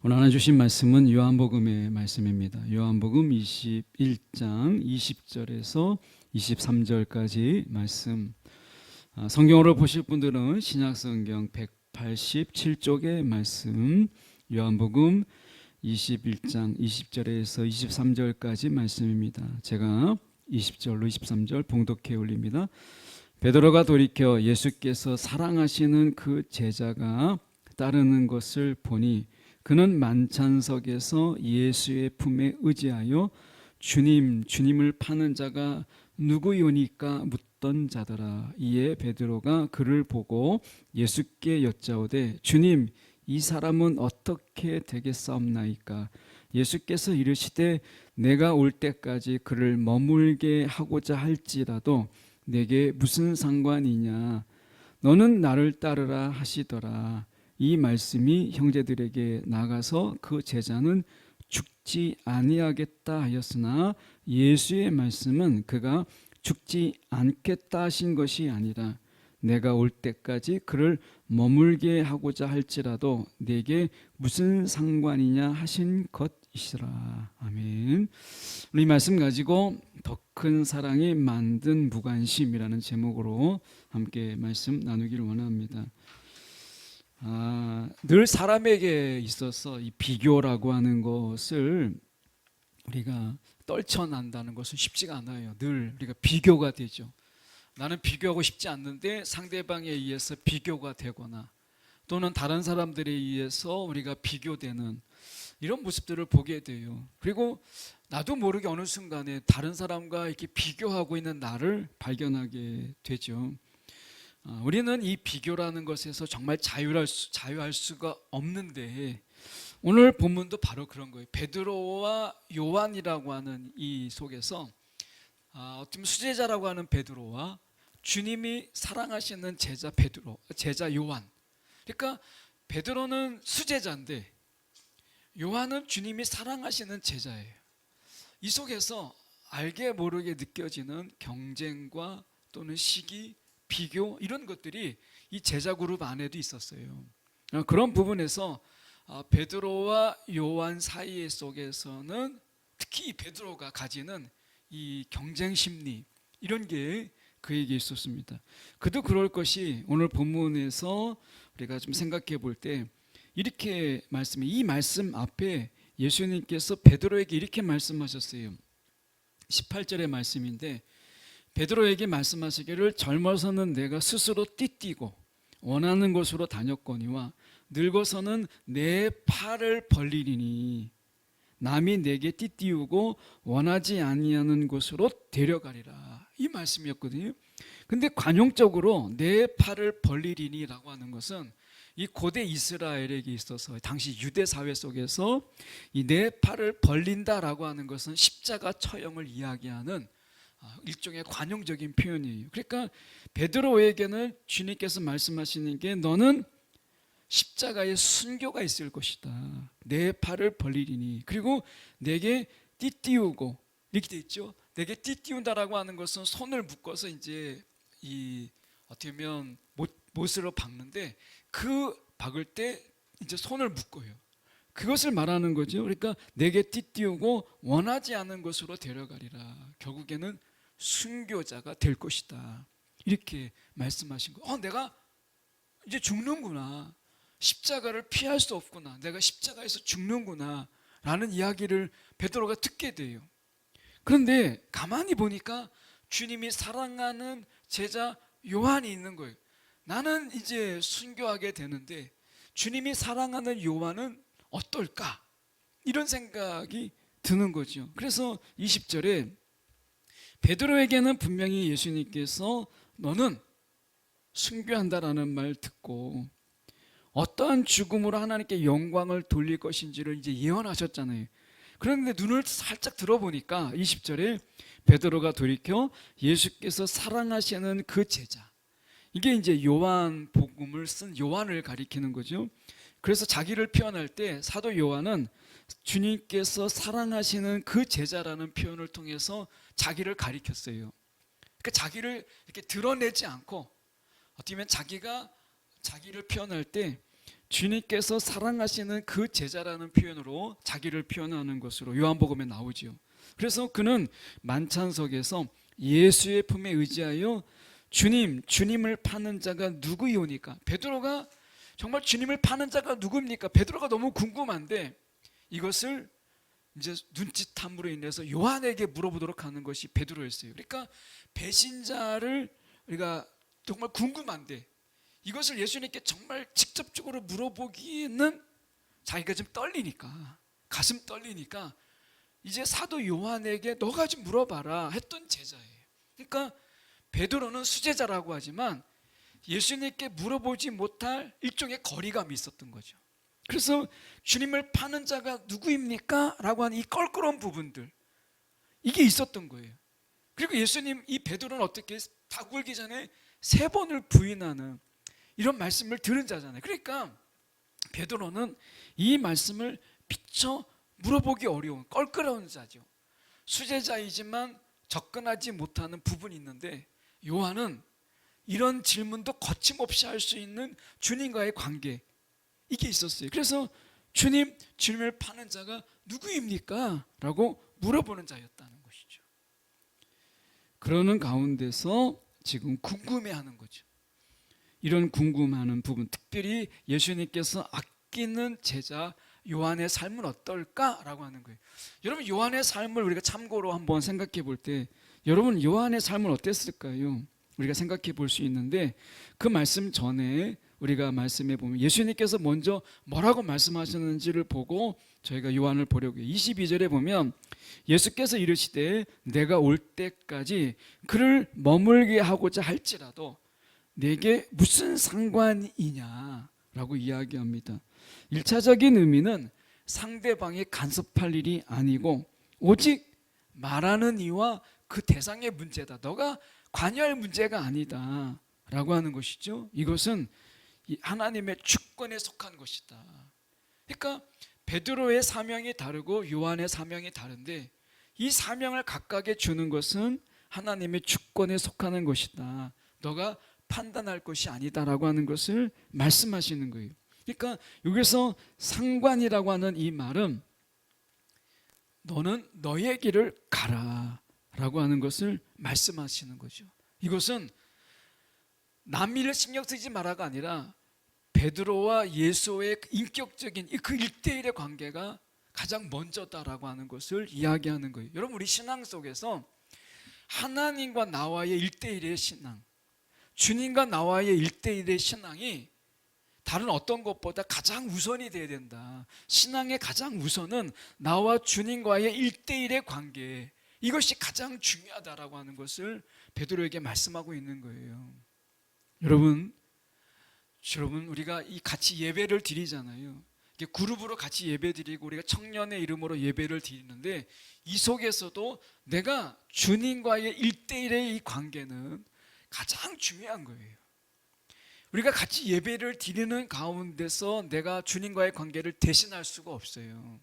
오늘 하나 주신 말씀은 요한복음의 말씀입니다. 요한복음 21장 20절에서 23절까지 말씀. 성경으로 보실 분들은 신약성경 187쪽의 말씀, 요한복음 21장 20절에서 23절까지 말씀입니다. 제가 20절로 23절 봉독해 올립니다. 베드로가 돌이켜 예수께서 사랑하시는 그 제자가 따르는 것을 보니 그는 만찬석에서 예수의 품에 의지하여 주님을 파는 자가 누구요니까 묻던 자더라. 이에 베드로가 그를 보고 예수께 여짜오되 주님, 이 사람은 어떻게 되겠사옵나이까? 예수께서 이르시되 내가 올 때까지 그를 머물게 하고자 할지라도 내게 무슨 상관이냐? 너는 나를 따르라 하시더라. 이 말씀이 형제들에게 나가서 그 제자는 죽지 아니하겠다 하였으나 예수의 말씀은 그가 죽지 않겠다 하신 것이 아니라 내가 올 때까지 그를 머물게 하고자 할지라도 내게 무슨 상관이냐 하신 것이시라. 아멘. 우리 말씀 가지고 더 큰 사랑이 만든 무관심이라는 제목으로 함께 말씀 나누기를 원합니다. 늘 사람에게 있어서 이 비교라고 하는 것을 우리가 떨쳐난다는 것은 쉽지가 않아요. 늘 우리가 비교가 되죠. 나는 비교하고 싶지 않는데 상대방에 의해서 비교가 되거나 또는 다른 사람들에 의해서 우리가 비교되는 이런 모습들을 보게 돼요. 그리고 나도 모르게 어느 순간에 다른 사람과 이렇게 비교하고 있는 나를 발견하게 되죠. 우리는 이 비교라는 것에서 정말 자유할 수가 없는데 오늘 본문도 바로 그런 거예요. 베드로와 요한이라고 하는 이 속에서 어쩌면 수제자라고 하는 베드로와 주님이 사랑하시는 제자 요한. 그러니까 베드로는 수제자인데 요한은 주님이 사랑하시는 제자예요. 이 속에서 알게 모르게 느껴지는 경쟁과 또는 시기, 비교 이런 것들이 이 제자 그룹 안에도 있었어요. 그런 부분에서 베드로와 요한 사이 속에서는 특히 베드로가 가지는 이 경쟁 심리 이런 게 그에게 있었습니다. 그도 그럴 것이 오늘 본문에서 우리가 좀 생각해 볼 때 이렇게 이 말씀 앞에 예수님께서 베드로에게 이렇게 말씀하셨어요. 18절의 말씀인데 베드로에게 말씀하시기를 젊어서는 내가 스스로 띠띠고 원하는 곳으로 다녔거니와 늙어서는 내 팔을 벌리리니 남이 내게 띠띠우고 원하지 아니하는 곳으로 데려가리라. 이 말씀이었거든요. 근데 관용적으로 내 팔을 벌리리니라고 하는 것은 이 고대 이스라엘에게 있어서 당시 유대 사회 속에서 이 내 팔을 벌린다라고 하는 것은 십자가 처형을 이야기하는 일종의 관용적인 표현이에요. 그러니까 베드로에게는 주님께서 말씀하시는 게 너는 십자가에 순교가 있을 것이다. 내 팔을 벌리리니 그리고 내게 띠띠우고 이렇게 돼 있죠. 내게 띠띠운다라고 하는 것은 손을 묶어서 이제 이 어떻게 보면 못으로 박는데 그 박을 때 이제 손을 묶어요. 그것을 말하는 거죠. 그러니까 내게 띠띠우고 원하지 않은 곳으로 데려가리라. 결국에는 순교자가 될 것이다. 이렇게 말씀하신 거예요. 내가 이제 죽는구나. 십자가를 피할 수 없구나. 내가 십자가에서 죽는구나. 라는 이야기를 베드로가 듣게 돼요. 그런데 가만히 보니까 주님이 사랑하는 제자 요한이 있는 거예요. 나는 이제 순교하게 되는데 주님이 사랑하는 요한은 어떨까? 이런 생각이 드는 거죠. 그래서 20절에 베드로에게는 분명히 예수님께서 너는 순교한다라는 말 듣고 어떠한 죽음으로 하나님께 영광을 돌릴 것인지를 이제 예언하셨잖아요. 그런데 눈을 살짝 들어보니까 20절에 베드로가 돌이켜 예수께서 사랑하시는 그 제자, 이게 이제 요한 복음을 쓴 요한을 가리키는 거죠. 그래서 자기를 표현할 때 사도 요한은 주님께서 사랑하시는 그 제자라는 표현을 통해서 자기를 가리켰어요. 그러니까 자기를 이렇게 드러내지 않고 어떻게 보면 자기가 자기를 표현할 때 주님께서 사랑하시는 그 제자라는 표현으로 자기를 표현하는 것으로 요한복음에 나오지요. 그래서 그는 만찬석에서 예수의 품에 의지하여 주님을 파는 자가 누구이오니까, 베드로가 정말 주님을 파는 자가 누굽니까? 베드로가 너무 궁금한데 이것을 이제 눈짓함으로 인해서 요한에게 물어보도록 하는 것이 베드로였어요. 그러니까 배신자를 우리가 정말 궁금한데 이것을 예수님께 정말 직접적으로 물어보기에는 자기가 좀 떨리니까, 가슴 떨리니까 이제 사도 요한에게 너가 좀 물어봐라 했던 제자예요. 그러니까 베드로는 수제자라고 하지만 예수님께 물어보지 못할 일종의 거리감이 있었던 거죠. 그래서 주님을 파는 자가 누구입니까? 라고 하는 이 껄끄러운 부분들, 이게 있었던 거예요. 그리고 예수님, 이 베드로는 어떻게 다 굴기 전에 3번을 부인하는 이런 말씀을 들은 자잖아요. 그러니까 베드로는 이 말씀을 비춰 물어보기 어려운 껄끄러운 자죠. 수제자이지만 접근하지 못하는 부분이 있는데, 요한은 이런 질문도 거침없이 할 수 있는 주님과의 관계, 이게 있었어요. 그래서 주님을 파는 자가 누구입니까? 라고 물어보는 자였다는 것이죠. 그러는 가운데서 지금 궁금해하는 거죠. 이런 궁금하는 부분, 특별히 예수님께서 아끼는 제자 요한의 삶은 어떨까라고 하는 거예요. 여러분, 요한의 삶을 우리가 참고로 한번 생각해 볼 때, 여러분 요한의 삶은 어땠을까요? 우리가 생각해 볼 수 있는데, 그 말씀 전에 우리가 말씀해 보면 예수님께서 먼저 뭐라고 말씀하셨는지를 보고 저희가 요한을 보려고 해요. 22절에 보면 예수께서 이르시되 내가 올 때까지 그를 머물게 하고자 할지라도 내게 무슨 상관이냐라고 이야기합니다. 1차적인 의미는 상대방이 간섭할 일이 아니고 오직 말하는 이와 그 대상의 문제다. 너가 관여할 문제가 아니다 라고 하는 것이죠. 이것은 하나님의 주권에 속한 것이다. 그러니까 베드로의 사명이 다르고 요한의 사명이 다른데 이 사명을 각각에 주는 것은 하나님의 주권에 속하는 것이다. 너가 판단할 것이 아니다라고 하는 것을 말씀하시는 거예요. 그러니까 여기서 상관이라고 하는 이 말은 너는 너의 길을 가라 라고 하는 것을 말씀하시는 거죠. 이것은 남일을 신경 쓰지 마라가 아니라 베드로와 예수의 인격적인 그 1대1의 관계가 가장 먼저다라고 하는 것을 이야기하는 거예요. 여러분, 우리 신앙 속에서 하나님과 나와의 1대1의 신앙, 주님과 나와의 1대1의 신앙이 다른 어떤 것보다 가장 우선이 돼야 된다. 신앙의 가장 우선은 나와 주님과의 1대1의 관계, 이것이 가장 중요하다라고 하는 것을 베드로에게 말씀하고 있는 거예요. 여러분 우리가 이 같이 예배를 드리잖아요. 이게 그룹으로 같이 예배 드리고 우리가 청년의 이름으로 예배를 드리는데 이 속에서도 내가 주님과의 1대1의 이 관계는 가장 중요한 거예요. 우리가 같이 예배를 드리는 가운데서 내가 주님과의 관계를 대신할 수가 없어요.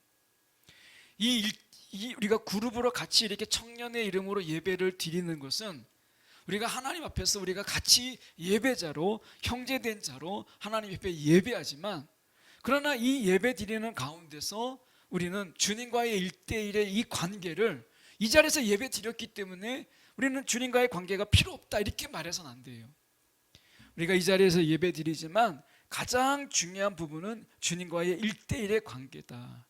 우리가 그룹으로 같이 이렇게 청년의 이름으로 예배를 드리는 것은 우리가 하나님 앞에서 우리가 같이 예배자로, 형제된 자로 하나님 앞에 예배하지만, 그러나 이 예배 드리는 가운데서 우리는 주님과의 1대1의 이 관계를 이 자리에서 예배 드렸기 때문에 우리는 주님과의 관계가 필요 없다 이렇게 말해서는 안 돼요. 우리가 이 자리에서 예배 드리지만 가장 중요한 부분은 주님과의 1대1의 관계다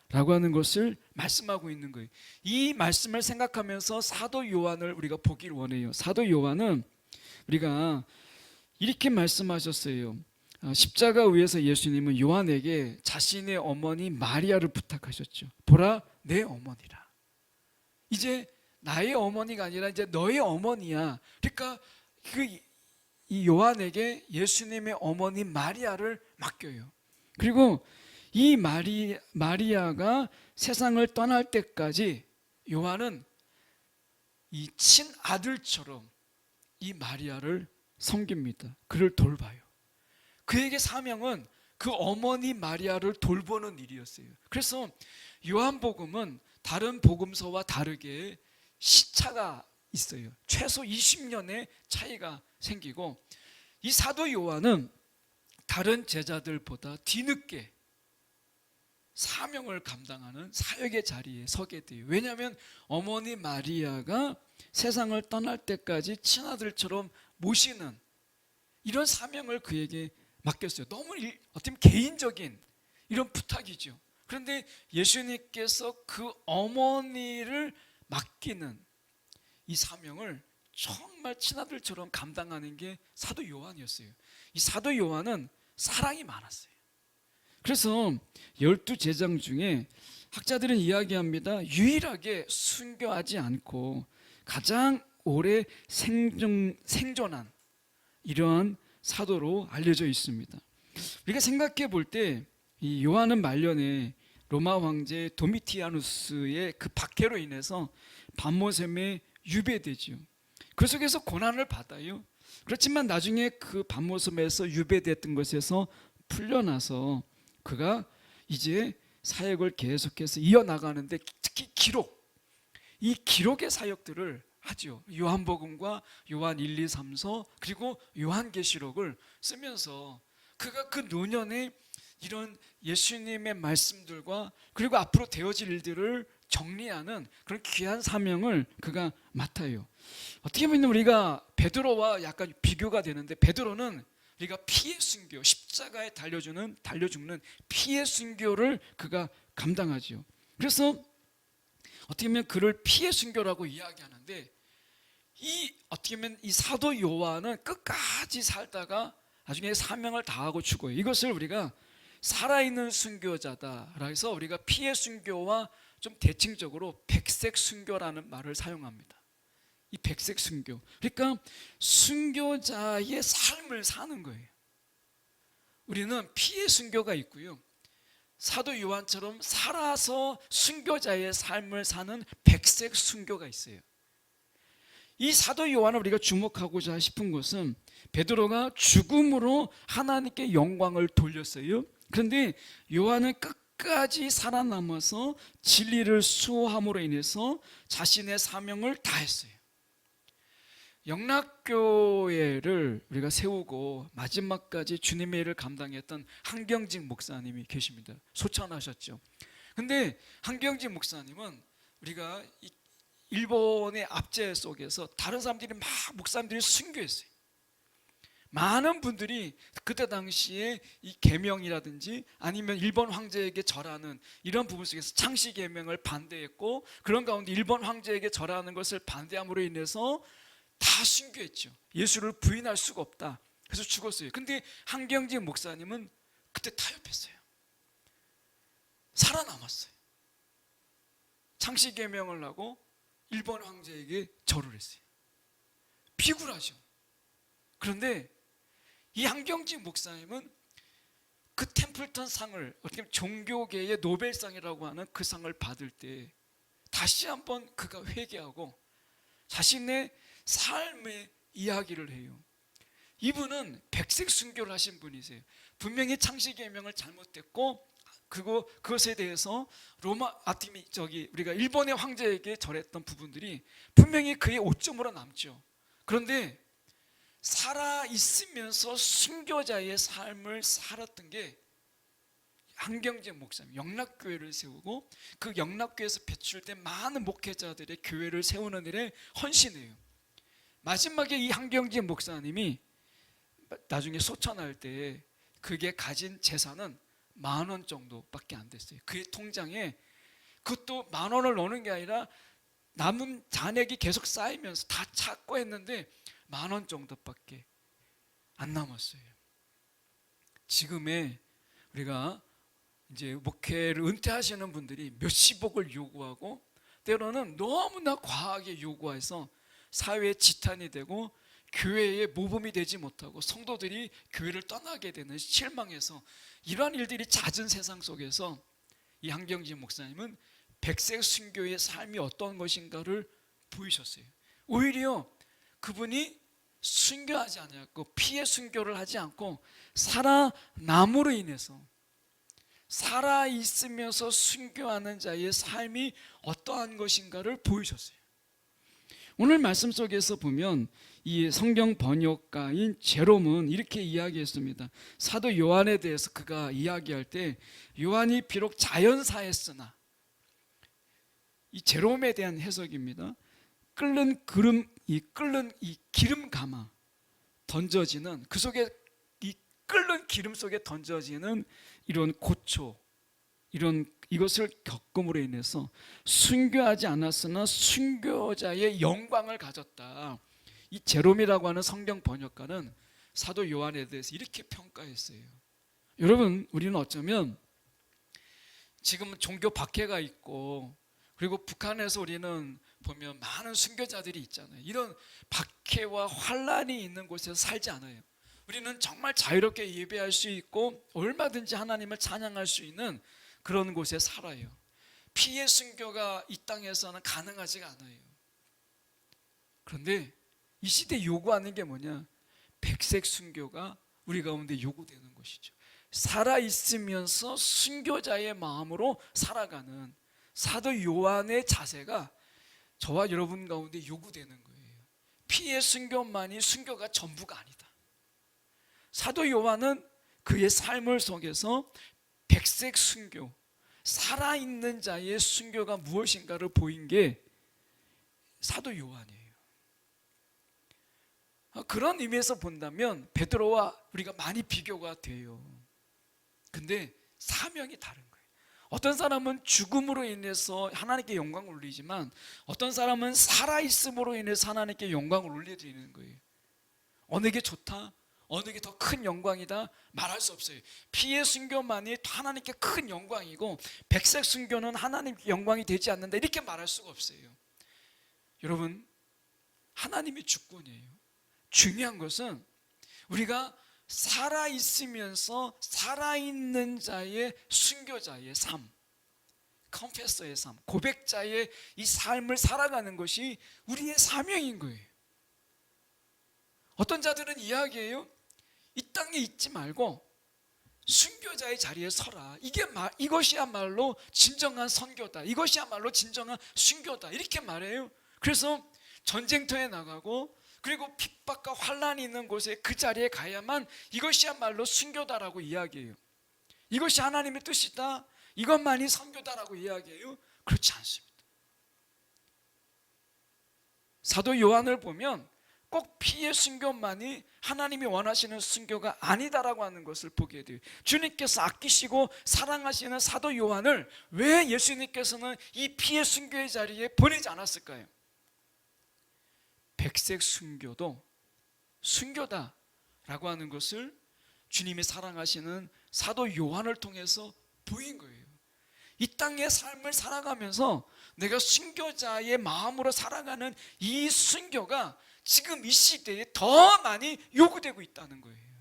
라고 하는 것을 말씀하고 있는 거예요. 이 말씀을 생각하면서 사도 요한을 우리가 보기를 원해요. 사도 요한은 우리가 이렇게 말씀하셨어요. 십자가 위에서 예수님은 요한에게 자신의 어머니 마리아를 부탁하셨죠. 보라, 내 어머니라. 이제 나의 어머니가 아니라 이제 너의 어머니야. 그러니까 이 요한에게 예수님의 어머니 마리아를 맡겨요. 그리고 이 마리아가 세상을 떠날 때까지 요한은 이 친아들처럼 이 마리아를 섬깁니다. 그를 돌봐요. 그에게 사명은 그 어머니 마리아를 돌보는 일이었어요. 그래서 요한복음은 다른 복음서와 다르게 시차가 있어요. 최소 20년의 차이가 생기고, 이 사도 요한은 다른 제자들보다 뒤늦게 사명을 감당하는 사역의 자리에 서게 돼요. 왜냐하면 어머니 마리아가 세상을 떠날 때까지 친아들처럼 모시는 이런 사명을 그에게 맡겼어요. 너무 어떻게 보면 개인적인 이런 부탁이죠. 그런데 예수님께서 그 어머니를 맡기는 이 사명을 정말 친아들처럼 감당하는 게 사도 요한이었어요. 이 사도 요한은 사랑이 많았어요. 그래서 12제자 중에 학자들은 이야기합니다. 유일하게 순교하지 않고 가장 오래 생존한 이러한 사도로 알려져 있습니다. 우리가 생각해 볼 때 이 요한은 말년에 로마 황제 도미티아누스의 그 박해로 인해서 반모섬에 유배되죠. 그 속에서 고난을 받아요. 그렇지만 나중에 그 반모섬에서 유배됐던 것에서 풀려나서 그가 이제 사역을 계속해서 이어나가는데 특히 이 기록의 사역들을 하죠. 요한복음과 요한 1, 2, 3서 그리고 요한계시록을 쓰면서 그가 그 노년에 이런 예수님의 말씀들과 그리고 앞으로 되어질 일들을 정리하는 그런 귀한 사명을 그가 맡아요. 어떻게 보면 우리가 베드로와 약간 비교가 되는데, 베드로는 우리가 피의 순교, 십자가에 달려 죽는 피의 순교를 그가 감당하죠. 그래서 어떻게 보면 그를 피의 순교라고 이야기하는데, 어떻게 보면 이 사도 요한은 끝까지 살다가 나중에 사명을 다하고 죽어요. 이것을 우리가 살아있는 순교자다라 해서 우리가 피의 순교와 좀 대칭적으로 백색 순교라는 말을 사용합니다. 이 백색 순교, 그러니까 순교자의 삶을 사는 거예요. 우리는 피의 순교가 있고요, 사도 요한처럼 살아서 순교자의 삶을 사는 백색 순교가 있어요. 이 사도 요한을 우리가 주목하고자 싶은 것은 베드로가 죽음으로 하나님께 영광을 돌렸어요. 그런데 요한은 끝까지 살아남아서 진리를 수호함으로 인해서 자신의 사명을 다했어요. 영락교회를 우리가 세우고 마지막까지 주님의 일을 감당했던 한경직 목사님이 계십니다. 소천하셨죠. 근데 한경직 목사님은 우리가 일본의 압제 속에서 다른 사람들이 목사님들이 순교했어요. 많은 분들이 그때 당시에 이 계명이라든지 아니면 일본 황제에게 절하는 이런 부분 속에서 창씨 계명을 반대했고, 그런 가운데 일본 황제에게 절하는 것을 반대함으로 인해서 다 순교했죠. 예수를 부인할 수가 없다. 그래서 죽었어요. 근데 한경직 목사님은 그때 타협했어요. 살아남았어요. 창씨 계명을 하고 일본 황제에게 절을 했어요. 비굴하죠. 그런데 이 한경직 목사님은 그 템플턴 상을, 어떻게 보면 종교계의 노벨상이라고 하는 그 상을 받을 때 다시 한번 그가 회개하고 자신의 삶의 이야기를 해요. 이분은 백색 순교를 하신 분이세요. 분명히 창씨 계명을 잘못했고, 그리고 그것에 대해서 우리가 일본의 황제에게 절했던 부분들이 분명히 그의 오점으로 남죠. 그런데 살아 있으면서 순교자의 삶을 살았던 게 한경직 목사님, 영락교회를 세우고 그 영락교회에서 배출된 많은 목회자들의 교회를 세우는 일에 헌신해요. 마지막에 이 한경직 목사님이 나중에 소천할 때 그게 가진 재산은 10,000원 정도밖에 안 됐어요. 그의 통장에, 그것도 10,000원을 넣는 게 아니라 남은 잔액이 계속 쌓이면서 다 찾고 했는데 10,000원 정도밖에 안 남았어요. 지금의 우리가 이제 목회를 은퇴하시는 분들이 몇십억을 요구하고 때로는 너무나 과하게 요구해서 사회의 지탄이 되고 교회의 모범이 되지 못하고 성도들이 교회를 떠나게 되는 실망해서 이러한 일들이 잦은 세상 속에서 이 한경직 목사님은 백색 순교의 삶이 어떤 것인가를 보이셨어요. 오히려 그분이 순교하지 않았고 피해 순교를 하지 않고 살아남으로 인해서 살아있으면서 순교하는 자의 삶이 어떠한 것인가를 보이셨어요. 오늘 말씀 속에서 보면 이 성경 번역가인 제롬은 이렇게 이야기했습니다. 사도 요한에 대해서 그가 이야기할 때 요한이 비록 자연사였으나, 이 제롬에 대한 해석입니다. 끓는 이 기름 가마 던져지는 그 속에, 이 끓는 기름 속에 던져지는 이런 고초, 이것을 겪음으로 인해서 순교하지 않았으나 순교자의 영광을 가졌다. 이 제롬이라고 하는 성경 번역가는 사도 요한에 대해서 이렇게 평가했어요. 여러분, 우리는 어쩌면 지금 종교 박해가 있고, 그리고 북한에서 우리는 보면 많은 순교자들이 있잖아요. 이런 박해와 환란이 있는 곳에서 살지 않아요. 우리는 정말 자유롭게 예배할 수 있고 얼마든지 하나님을 찬양할 수 있는 그런 곳에 살아요. 피해 순교가 이 땅에서는 가능하지가 않아요. 그런데 이 시대에 요구하는 게 뭐냐? 백색 순교가 우리 가운데 요구되는 것이죠. 살아있으면서 순교자의 마음으로 살아가는 사도 요한의 자세가 저와 여러분 가운데 요구되는 거예요. 피해 순교만이 순교가 전부가 아니다. 사도 요한은 그의 삶을 속에서 백색 순교, 살아있는 자의 순교가 무엇인가를 보인 게 사도 요한이에요. 그런 의미에서 본다면 베드로와 우리가 많이 비교가 돼요. 근데 사명이 다른 거예요. 어떤 사람은 죽음으로 인해서 하나님께 영광을 올리지만 어떤 사람은 살아있음으로 인해서 하나님께 영광을 올려드리는 거예요. 어느 게 좋다? 어느 게 더 큰 영광이다? 말할 수 없어요. 피의 순교만이 하나님께 큰 영광이고 백색 순교는 하나님께 영광이 되지 않는다, 이렇게 말할 수가 없어요. 여러분, 하나님의 주권이에요. 중요한 것은 우리가 살아있으면서 살아있는 자의 순교자의 삶, 컨페서의 삶, 고백자의 이 삶을 살아가는 것이 우리의 사명인 거예요. 어떤 자들은 이야기해요. 이 땅에 있지 말고 순교자의 자리에 서라. 이것이야말로 진정한 선교다. 이것이야말로 진정한 순교다. 이렇게 말해요. 그래서 전쟁터에 나가고 그리고 핍박과 환란이 있는 곳에 그 자리에 가야만 이것이야말로 순교다라고 이야기해요. 이것이 하나님의 뜻이다, 이것만이 선교다라고 이야기해요. 그렇지 않습니다. 사도 요한을 보면 꼭 피의 순교만이 하나님이 원하시는 순교가 아니다라고 하는 것을 보게 돼요. 주님께서 아끼시고 사랑하시는 사도 요한을 왜 예수님께서는 이 피의 순교의 자리에 보내지 않았을까요? 백색 순교도 순교다라고 하는 것을 주님이 사랑하시는 사도 요한을 통해서 보인 거예요. 이 땅의 삶을 살아가면서 내가 순교자의 마음으로 살아가는 이 순교가 지금 이 시대에 더 많이 요구되고 있다는 거예요.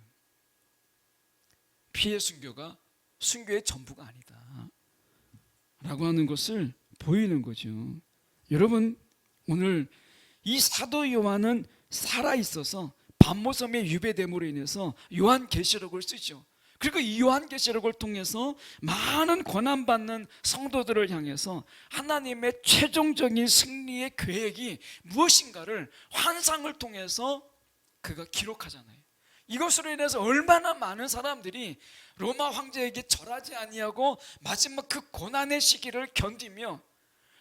피해 순교가 순교의 전부가 아니다 라고 하는 것을 보이는 거죠. 여러분, 오늘 이 사도 요한은 살아있어서 반모섬의 유배됨으로 인해서 요한계시록을 쓰죠. 그리고 이 요한계시록을 통해서 많은 고난받는 성도들을 향해서 하나님의 최종적인 승리의 계획이 무엇인가를 환상을 통해서 그가 기록하잖아요. 이것으로 인해서 얼마나 많은 사람들이 로마 황제에게 절하지 아니하고 마지막 그 고난의 시기를 견디며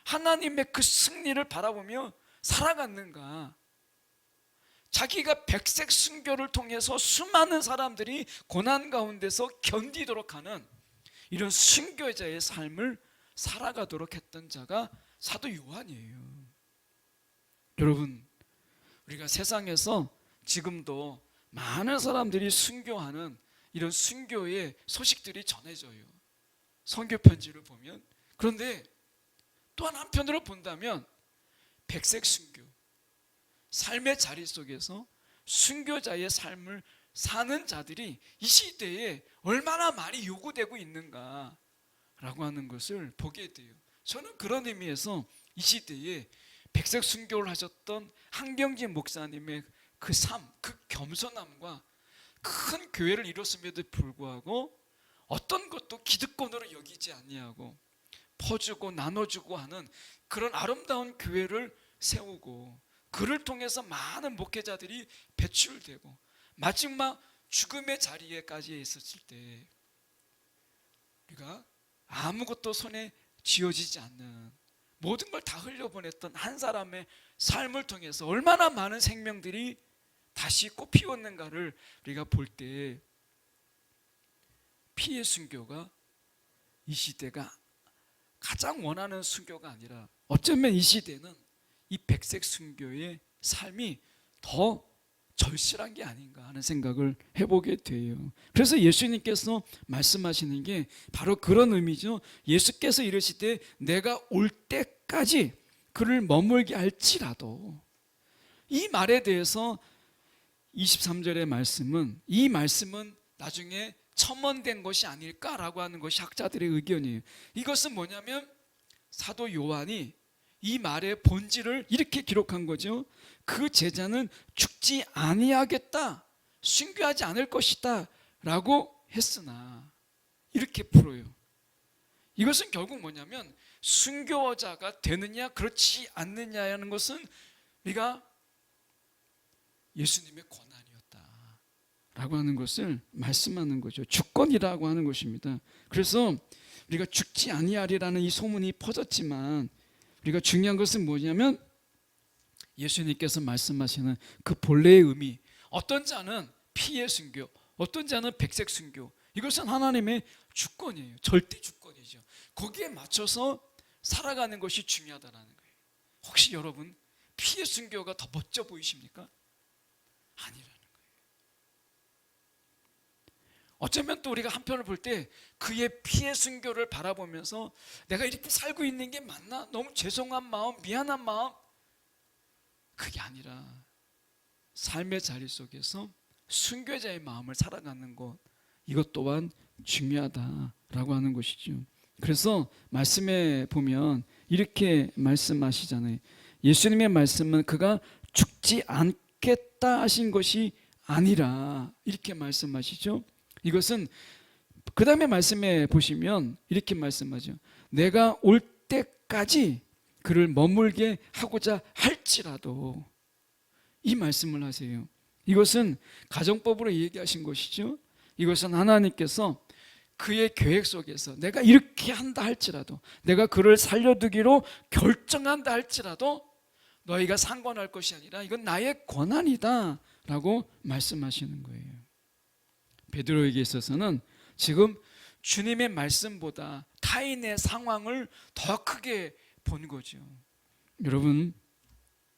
하나님의 그 승리를 바라보며 살아갔는가. 자기가 백색 순교를 통해서 수많은 사람들이 고난 가운데서 견디도록 하는 이런 순교자의 삶을 살아가도록 했던 자가 사도 요한이에요. 여러분, 우리가 세상에서 지금도 많은 사람들이 순교하는 이런 순교의 소식들이 전해져요. 선교 편지를 보면. 그런데 또한 한편으로 본다면 백색 순교, 삶의 자리 속에서 순교자의 삶을 사는 자들이 이 시대에 얼마나 많이 요구되고 있는가 라고 하는 것을 보게 돼요. 저는 그런 의미에서 이 시대에 백색 순교를 하셨던 한경진 목사님의 그 삶, 그 겸손함과 큰 교회를 이뤘음에도 불구하고 어떤 것도 기득권으로 여기지 아니하고 퍼주고 나눠주고 하는 그런 아름다운 교회를 세우고 그를 통해서 많은 목회자들이 배출되고 마지막 죽음의 자리에까지 있었을 때 우리가 아무것도 손에 쥐어지지 않는 모든 걸 다 흘려보냈던 한 사람의 삶을 통해서 얼마나 많은 생명들이 다시 꽃피웠는가를 우리가 볼 때 피의 순교가 이 시대가 가장 원하는 순교가 아니라 어쩌면 이 시대는 이 백색 순교의 삶이 더 절실한 게 아닌가 하는 생각을 해보게 돼요. 그래서 예수님께서 말씀하시는 게 바로 그런 의미죠. 예수께서 이르시되 내가 올 때까지 그를 머물게 할지라도, 이 말에 대해서 23절의 말씀은, 이 말씀은 나중에 첨언된 것이 아닐까라고 하는 것이 학자들의 의견이에요. 이것은 뭐냐면 사도 요한이 이 말의 본질을 이렇게 기록한 거죠. 그 제자는 죽지 아니하겠다, 순교하지 않을 것이다 라고 했으나, 이렇게 풀어요. 이것은 결국 뭐냐면 순교자가 되느냐 그렇지 않느냐라는 것은 우리가 예수님의 권한이었다 라고 하는 것을 말씀하는 거죠. 주권이라고 하는 것입니다. 그래서 우리가 죽지 아니하리라는 이 소문이 퍼졌지만 우리가 중요한 것은 뭐냐면 예수님께서 말씀하시는 그 본래의 의미, 어떤 자는 피의 순교, 어떤 자는 백색 순교, 이것은 하나님의 주권이에요. 절대 주권이죠. 거기에 맞춰서 살아가는 것이 중요하다는 거예요. 혹시 여러분 피의 순교가 더 멋져 보이십니까? 아니라는 거예요. 어쩌면 또 우리가 한편을 볼 때 그의 피의 순교를 바라보면서 내가 이렇게 살고 있는 게 맞나? 너무 죄송한 마음, 미안한 마음, 그게 아니라 삶의 자리 속에서 순교자의 마음을 살아가는 것, 이것 또한 중요하다라고 하는 것이죠. 그래서 말씀에 보면 이렇게 말씀하시잖아요. 예수님의 말씀은 그가 죽지 않겠다 하신 것이 아니라, 이렇게 말씀하시죠. 이것은 그 다음에 말씀에 보시면 이렇게 말씀하죠. 내가 올 때까지 그를 머물게 하고자 할지라도, 이 말씀을 하세요. 이것은 가정법으로 얘기하신 것이죠. 이것은 하나님께서 그의 계획 속에서 내가 이렇게 한다 할지라도, 내가 그를 살려두기로 결정한다 할지라도 너희가 상관할 것이 아니라 이건 나의 권한이다 라고 말씀하시는 거예요. 베드로에게 있어서는 지금 주님의 말씀보다 타인의 상황을 더 크게 본 거죠. 여러분,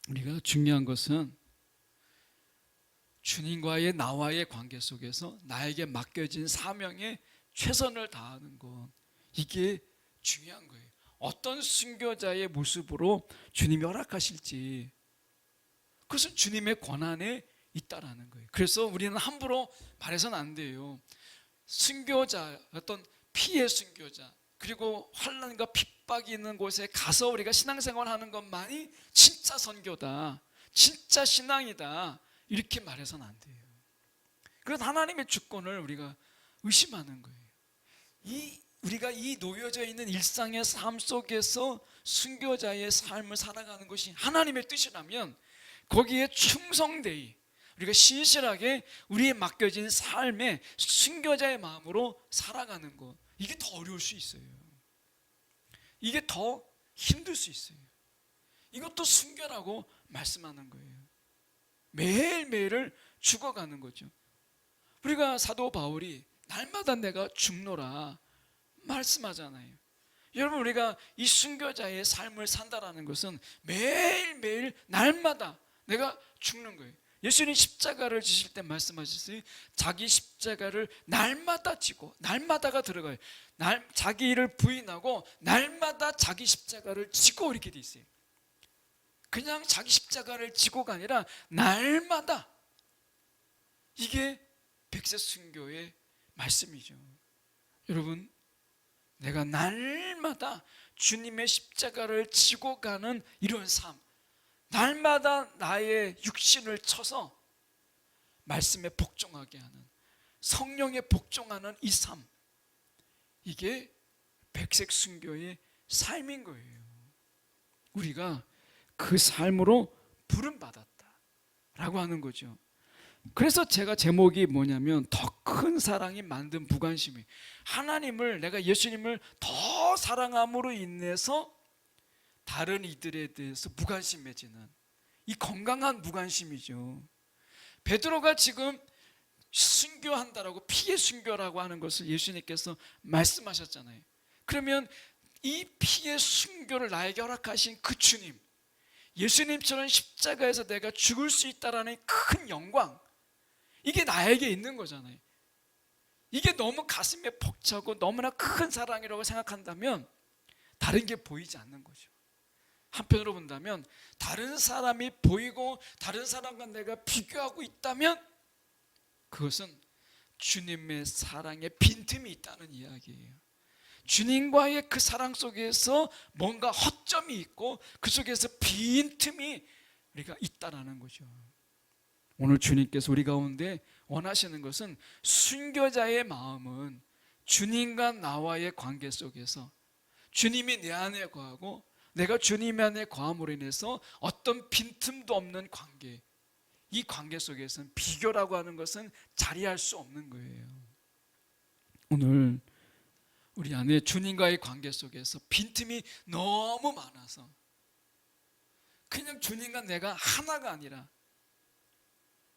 우리가 중요한 것은 주님과의 나와의 관계 속에서 나에게 맡겨진 사명에 최선을 다하는 것, 이게 중요한 거예요. 어떤 순교자의 모습으로 주님이 허락하실지, 그것은 주님의 권한에 있다라는 거예요. 그래서 우리는 함부로 말해서는 안 돼요. 순교자, 어떤 피해 순교자, 그리고 환난과 핍박이 있는 곳에 가서 우리가 신앙생활하는 것만이 진짜 선교다, 진짜 신앙이다, 이렇게 말해서는 안 돼요. 그래서 하나님의 주권을 우리가 의심하는 거예요. 우리가 이 놓여져 있는 일상의 삶 속에서 순교자의 삶을 살아가는 것이 하나님의 뜻이라면 거기에 충성되이 우리가 신실하게 우리의 맡겨진 삶에 순교자의 마음으로 살아가는 것, 이게 더 어려울 수 있어요. 이게 더 힘들 수 있어요. 이것도 순교라고 말씀하는 거예요. 매일매일을 죽어가는 거죠. 우리가 사도 바울이 날마다 내가 죽노라 말씀하잖아요. 여러분, 우리가 이 순교자의 삶을 산다라는 것은 매일매일 날마다 내가 죽는 거예요. 예수님 십자가를 지실 때 말씀하셨어요. 자기 십자가를 날마다 지고, 날마다가 들어가요. 자기 일을 부인하고 날마다 자기 십자가를 지고, 이렇게 돼 있어요. 그냥 자기 십자가를 지고가 아니라 날마다. 이게 백세 순교의 말씀이죠. 여러분, 내가 날마다 주님의 십자가를 지고 가는 이런 삶, 날마다 나의 육신을 쳐서 말씀에 복종하게 하는, 성령에 복종하는 이 삶, 이게 백색 순교의 삶인 거예요. 우리가 그 삶으로 부름 받았다라고 하는 거죠. 그래서 제가 제목이 뭐냐면 더 큰 사랑이 만든 무관심이, 하나님을, 내가 예수님을 더 사랑함으로 인해서 다른 이들에 대해서 무관심해지는 이 건강한 무관심이죠. 베드로가 지금 순교한다라고, 피의 순교라고 하는 것을 예수님께서 말씀하셨잖아요. 그러면 이 피의 순교를 나에게 허락하신 그 주님, 예수님처럼 십자가에서 내가 죽을 수 있다라는 큰 영광, 이게 나에게 있는 거잖아요. 이게 너무 가슴에 벅차고 너무나 큰 사랑이라고 생각한다면 다른 게 보이지 않는 거죠. 한편으로 본다면 다른 사람이 보이고 다른 사람과 내가 비교하고 있다면 그것은 주님의 사랑에 빈틈이 있다는 이야기예요. 주님과의 그 사랑 속에서 뭔가 허점이 있고 그 속에서 빈틈이 우리가 있다라는 거죠. 오늘 주님께서 우리 가운데 원하시는 것은 순교자의 마음은 주님과 나와의 관계 속에서 주님이 내 안에 거하고 내가 주님 안에 거함으로 인해서 어떤 빈틈도 없는 관계, 이 관계 속에서는 비교라고 하는 것은 자리할 수 없는 거예요. 오늘 우리 안에 주님과의 관계 속에서 빈틈이 너무 많아서 그냥 주님과 내가 하나가 아니라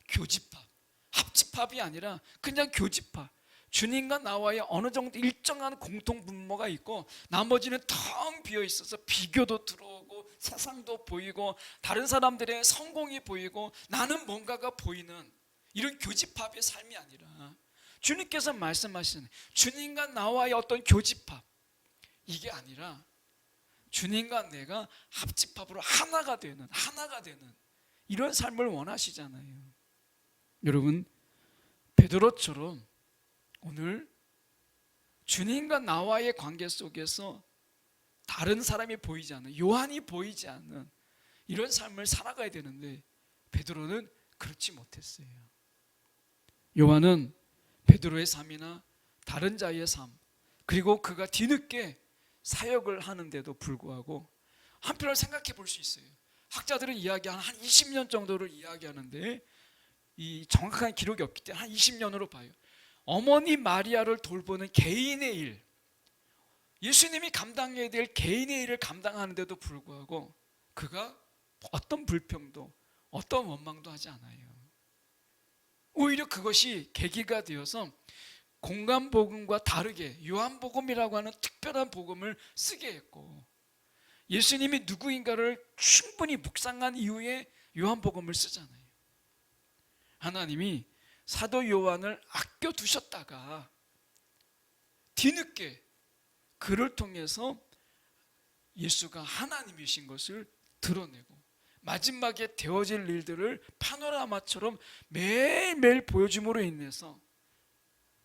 교집합, 합집합이 아니라 그냥 교집합, 주님과 나와의 어느 정도 일정한 공통 분모가 있고 나머지는 텅 비어 있어서 비교도 들어오고 세상도 보이고 다른 사람들의 성공이 보이고 나는 뭔가가 보이는 이런 교집합의 삶이 아니라 주님께서 말씀하시는 주님과 나와의 어떤 교집합, 이게 아니라 주님과 내가 합집합으로 하나가 되는 이런 삶을 원하시잖아요. 여러분, 베드로처럼 오늘 주님과 나와의 관계 속에서 다른 사람이 보이지 않는, 요한이 보이지 않는 이런 삶을 살아가야 되는데 베드로는 그렇지 못했어요. 요한은 베드로의 삶이나 다른 자의 삶, 그리고 그가 뒤늦게 사역을 하는데도 불구하고 한편으로 생각해 볼 수 있어요. 학자들은 이야기한 한 20년 정도를 이야기하는데 이 정확한 기록이 없기 때문에 한 20년으로 봐요. 어머니 마리아를 돌보는 개인의 일, 예수님이 감당해야 될 개인의 일을 감당하는데도 불구하고 그가 어떤 불평도 어떤 원망도 하지 않아요. 오히려 그것이 계기가 되어서 공간복음과 다르게 요한복음이라고 하는 특별한 복음을 쓰게 했고, 예수님이 누구인가를 충분히 묵상한 이후에 요한복음을 쓰잖아요. 하나님이 사도 요한을 아껴두셨다가 뒤늦게 그를 통해서 예수가 하나님이신 것을 드러내고 마지막에 되어질 일들을 파노라마처럼 매일매일 보여줌으로 인해서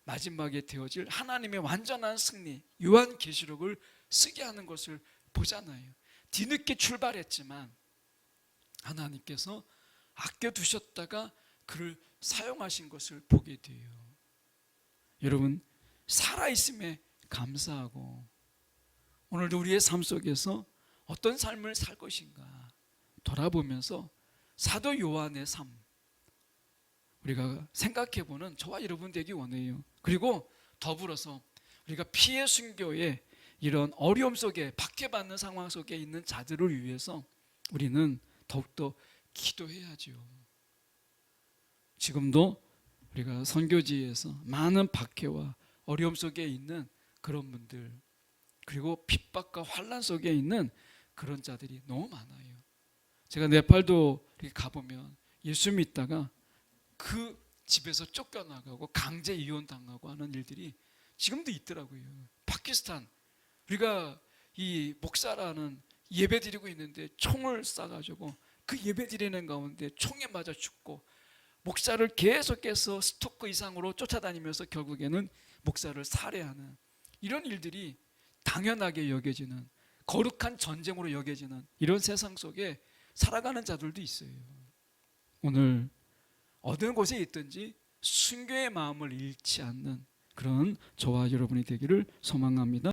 마지막에 되어질 하나님의 완전한 승리, 요한계시록을 쓰게 하는 것을 보잖아요. 뒤늦게 출발했지만 하나님께서 아껴두셨다가 그를 사용하신 것을 보게 돼요. 여러분, 살아있음에 감사하고 오늘도 우리의 삶 속에서 어떤 삶을 살 것인가 돌아보면서 사도 요한의 삶 우리가 생각해보는 저와 여러분 되기 원해요. 그리고 더불어서 우리가 피해 순교의 이런 어려움 속에 박해받는 상황 속에 있는 자들을 위해서 우리는 더욱더 기도해야죠. 지금도 우리가 선교지에서 많은 박해와 어려움 속에 있는 그런 분들, 그리고 핍박과 환난 속에 있는 그런 자들이 너무 많아요. 제가 네팔도 이렇게 가보면 예수 믿다가 그 집에서 쫓겨나가고 강제 이혼당하고 하는 일들이 지금도 있더라고요. 파키스탄, 우리가 이 목사라는 예배 드리고 있는데 총을 쏴가지고 그 예배 드리는 가운데 총에 맞아 죽고 목사를 계속해서 스토커 이상으로 쫓아다니면서 결국에는 목사를 살해하는 이런 일들이 당연하게 여겨지는, 거룩한 전쟁으로 여겨지는 이런 세상 속에 살아가는 자들도 있어요. 오늘 어느 곳에 있든지 순교의 마음을 잃지 않는 그런 저와 여러분이 되기를 소망합니다.